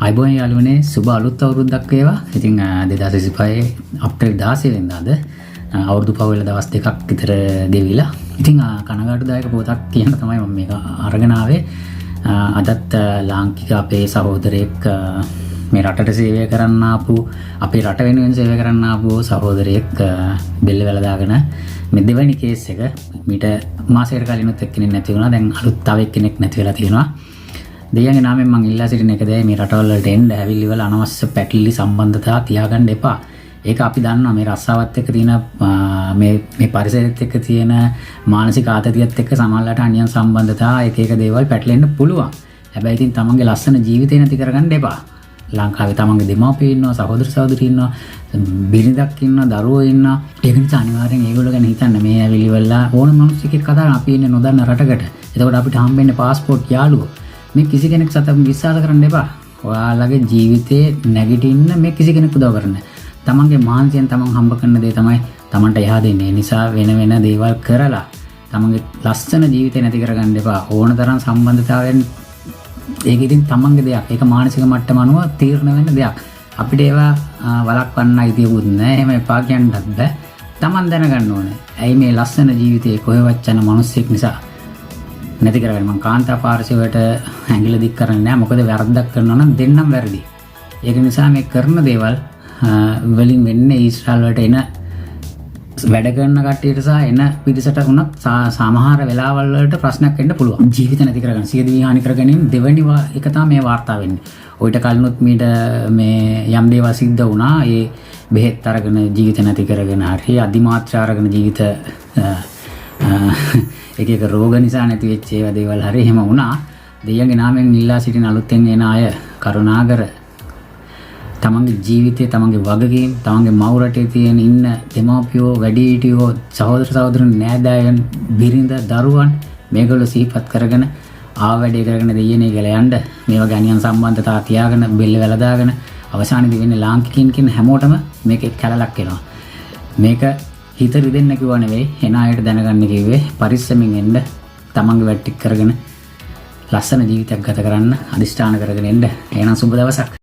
අයිබෝන් යාළුවනේ සුබ අලුත් අවුරුද්දක් වේවා. ඉතින් 2025 අප්‍රේල් 16 වෙනිදාද අවුරුදු පහුවෙලා දවස් දෙකක් විතර ගෙවිලා. ඉතින් කනගාටුදායක පොතක් කියන තමයි මම මේක අරගෙන ආවේ. අදත් ලාංකික අපේ සහෝදරයෙක් මේ රටට සේවය කරන්න ආපු අපේ රට වෙනුවෙන් සේවය කරන්න ආපු සහෝදරයෙක් බෙල්ල වැල දාගෙන මේ දෙවෙනි කේස් එක මීට මාසයකට කලිනුත් එක්කෙනෙක් නැති වුණා. දැන් අලුත් තව එක්කෙනෙක් නැති වෙලා තියෙනවා. දෙයන්ගේ නාමයෙන් මම ඉල්ලා සිටින එක දැයි මේ රටවල් වලට එන්න ඇවිල්ලි වල අනවශ්‍ය පැටලි සම්බන්ධතා තියාගන්න එපා. ඒක අපි දන්නවා මේ රස්සාවත් එක්ක තියෙන මේ පරිසරයත් එක්ක තියෙන මානසික ආතතියත් එක්ක සමහරවිට අනියම් සම්බන්ධතා එක එක දේවල් පැටලෙන්න පුළුවන්. හැබැයි ඉතින් තමන්ගේ ලස්සන ජීවිතේ නැති කරගන්න එපා. ලංකාවේ තමන්ගේ දෙමාපියෝ ඉන්නවා, සහෝදර සහෝදරි ඉන්නවා, බිරිඳක් ඉන්නවා, දරුවෝ ඉන්නවා. ඒක නිසා අනිවාර්යෙන් ඒගොල්ලෝ ගැන හිතන්න. මේ ඇවිල්ලි වල ඕන මිනිස්සෙක් කතා කරන අපි ඉන්නේ නොදන්න රටකට. එතකොට අපිට හම්බෙන්නේ પાස්පෝර්ට් යාළුවෝ. මේ කිසි කෙනෙක් සත විශ්වාස කරන්න එපා. ඔයාලගේ ජීවිතේ නැගිටින්න මේ කිසි කෙනෙක් උදව් කරන්නේ. තමන්ගේ මානසිකයෙන් තමන් හම්බ කරන දේ තමයි තමන්ට එහා දෙන්නේ. නිසා වෙන වෙන දේවල් කරලා තමන්ගේ ලස්සන ජීවිතේ නැති කරගන්න එපා. ඕන තරම් සම්බන්ධතාවයෙන් ඒක ඉතින් තමන්ගේ දෙයක්. ඒක මානසික මට්ටම අනුව තීරණය වෙන දෙයක්. අපිට ඒවා වළක්වන්න අයිතියකුත් නැහැ. එහෙම එපා කියන්නත් බෑ. තමන් දැනගන්න ඕනේ. ඇයි මේ ලස්සන ජීවිතේ කොහෙවත් යන මිනිස්සෙක් නිසා නැති කරගන්න. මම කාන්තා පාර්ශවයට ඇඟිල්ල දික් කරන්නේ නැහැ. මොකද වැරද්දක් කරනවා නම් දෙන්නම් වැරදි. ඒක නිසා මේ කරන දේවල් වලින් වෙන්නේ ඊශ්‍රායල් වලට එන වැඩ කරන කට්ටියට සහ එන පිරිසට උනත් සමහර වෙලාවල් වලට ප්‍රශ්නයක් වෙන්න පුළුවන්. ජීවිත නැති කරගන්න, සියදිවි හානි කරගැනීම දෙවෙනි එක තමයි මේ වාර්තා වෙන්නේ. ඔයිට කලිනුත් මීට මේ යම් දේවල් සිද්ධ වුණා. ඒ බෙහෙත් අරගෙන ජීවිත නැති කරගෙන හරි අධිමාත්‍රා අරගෙන ජීවිත එක එක රෝග නිසා නැති වෙච්ච ඒවා දේවල් හරි එහෙම වුණා. දෙයියන්ගේ නාමයෙන් ඉල්ලා සිටින අලුතෙන් එන අය කරුණාකර තමන්ගේ ජීවිතේ, තමන්ගේ වගකීම්, තමන්ගේ මව් රටේ තියෙන ඉන්න දෙමාපියෝ, වැඩිහිටියෝ, සහෝදර සහෝදරයන්, නෑදෑයන්, බිරිඳ, දරුවන් මේගොල්ලෝ සිහිපත් කරගෙන වැඩේ කරගෙන දෙයියනේ කියලා යන්න. මේ වගේ අනියම් සම්බන්ධතා තියාගෙන බෙල්ල වැල දාගෙන අවසානයේදී වෙන්නේ ලාංකිකින් කියන හැමෝටම මේකේ කැලලක් එනවා. මේක හිත රිදෙන්න කිව්වා නෙවෙයි, එන අයට දැනගන්න කිව්වේ. පරිස්සමින් එන්න, තමන්ගේ වැඩ ටික කරගෙන ලස්සන ජීවිතයක් ගත කරන්න අදිෂ්ඨාන කරගෙන එන්න. එහෙනම් සුබ දවසක්.